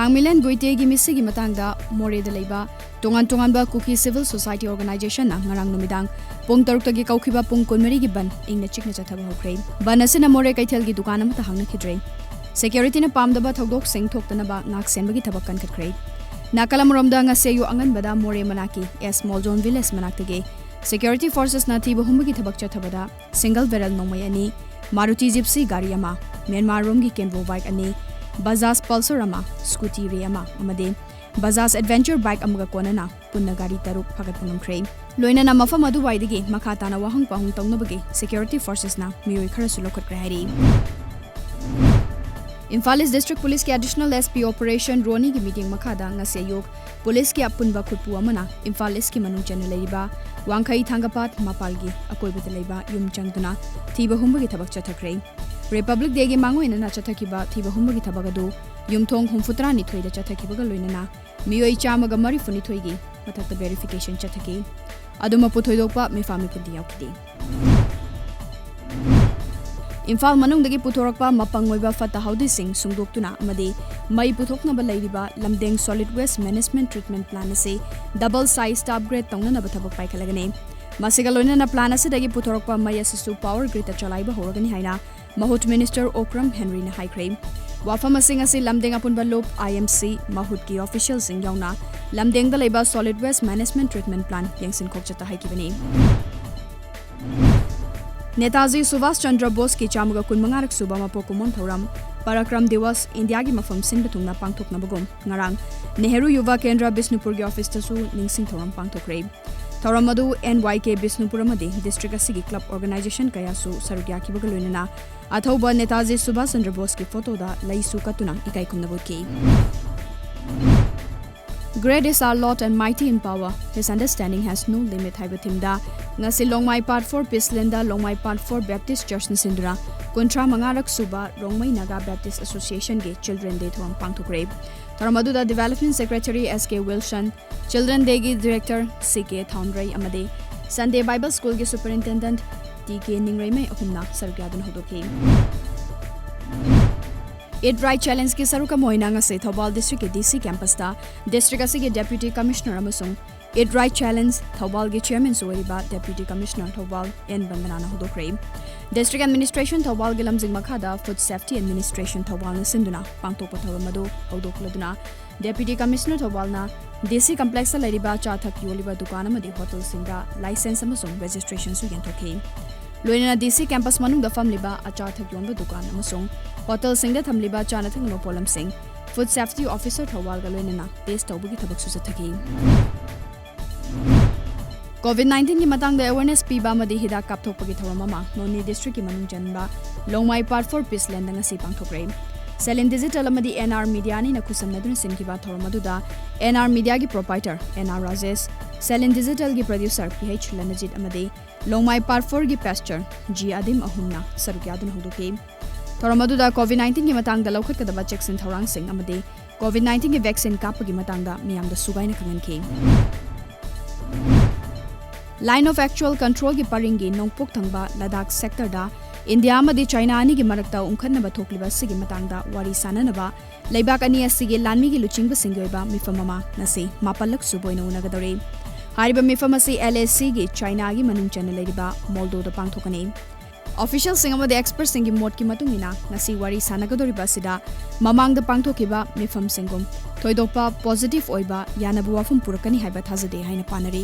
Langmilen Goite gi misi gi matangda more de leiba tongan ba Kuki Civil Society Organization na ngarang numidang pung taruk tagi kaukhiba pung kunmari gi ban ingna chikna chathaba hokre ban asina more kaithel gi dukan amata hangna khidre security na pamdaba thodok sing thoktana ba ngak senba gi thabak kan khre nakalam romda nga seyu angan bada more manaki a small zone village manaktage security forces na thiba humba gi thabak chathabada single barrel nomai ani Maruti Gypsy gari ama Myanmar rom gi Kenvo bike ani Bajaj Pulsar ama scooty re ama amade Bajaj Adventure bike amaga konana punna gari taruk phagat punam khre loina na mafam adu waidigi makha tana wahang pahung tongnabagi security forces na mioi khara sulokhat kra hari Imphal East District Police ki additional SP Operation Roni ki meeting makhada ngase yok police ki apunba khutpu amana Imphal East ki manung channel leiba wangkhai thangapat mapalgi akoiba de leiba yum changduna thiba humba gi thabak chathakre Republic Day gi mango ina na chathakiba thiba humba gi thabak adu yumthong humfutra ni thoida chathakiba ga loinana mioi chamaga mari funi thoigi mathakta verification chathaki aduma puthoidokpa mefami pundi yaukide Imphal manung dagi puthorakpa mapangoiba fata haudi sing sungdoktuna amade mai puthoknaba leiriba lamdeng solid waste management treatment plan ase double size upgrade tongnana bathabak paikhalagane masiga loinana plan ase dagi puthorakpa mai asisu power grid chalaiba horagani haina mahut minister Okram Henry na haikre wafam asing ase lamdeng apunba lop IMC mahut ki official sing yauna lamdeng da leiba solid waste management treatment plan yangsin khokchata haikibani Netaji Subhash Chandra Bose ki chamuga kunmangarak suba mapokumon thoram Parakram Diwas India gi mafam sin betungna pangthokna bagom ngarang Nehru Yuva Kendra Bisnupur gi office tasu ningsing thoram pangthokre thoram adu NYK Bisnupur amadi district asigi club organization kaya su sarugya ki bagaloinana athoba Netaji Subhash Chandra Bose ki photo da laisu katuna ikai kumna boki Great is our Lord and mighty in power. His understanding has no limit. Haibatimda ngasi Longmai Part 4 Pislenda Longmai Part 4 Baptist Church Nisindra Kontra Mangarak Suba Rongmai Naga Baptist Association ge Children Day thom pangthokre. Taramadu da Development Secretary SK Wilson, Children Day gi Director CK Thomrai amade Sunday Bible School ge Superintendent TK Ningrai mai ahumna sargyadun hodoke. It Right Challenge ki saruka moina nga se Thobal District ke DC campus da district asige Deputy Commissioner amasung It Right Challenge Thobal ge Chairman suwariba Deputy Commissioner Thobal N Bandana hodokre District Administration Thobal ge lamjing makhada Food Safety Administration Thobal na sinduna pangtokpa thawamadu hodokladuna Deputy Commissioner Thobal na DC complex la lariba chathak yoliba dukan amadi hotel singa license amasung registration su yantokhe Loina DC campus manung da famliba acha thak yonba dukan amasung hotel singda thamliba chana thang no polam sing food safety officer thawal ga loina na test tawbugi thabak su chathaki COVID-19 ki matang da awareness piba madi hida kap thokpagi thawama Noni district ki manung janba Longmai Part 4 Pisland nga si pangthokre Selin Digital amadi NR Media ni na kusamnadun sinkiba thoramadu da NR Media gi proprietor NR Rajesh Selin Digital gi producer PH Lanajit amadi Longmai Part 4 gi pastor G Adim ahumna sarukyadun hodoke thoramadu da COVID-19 ki matang da lokhat kadaba checks in thorang sing amadi COVID-19 ki vaccine kapagi matang da miyam da sugaina kanganke Line of Actual Control ki paringi nongpok thangba Ladakh sector da India amadi China ani gi marakta umkhanna thokliba sigi matangda wari sananaba leibak ani asigi lanmi gi luchingba singyoiba mifamama nasi mapalak suboina unagadore hariba mifamasi LAC gi China gi manung channel leriba Moldo da pangthokani Official singama the expert singi mod ki matungina nasi wari sanagadoriba sida mamang da pangthokiba mifam singum thoidopa positive oiba yanabu wafum purakani haiba thazade haina panari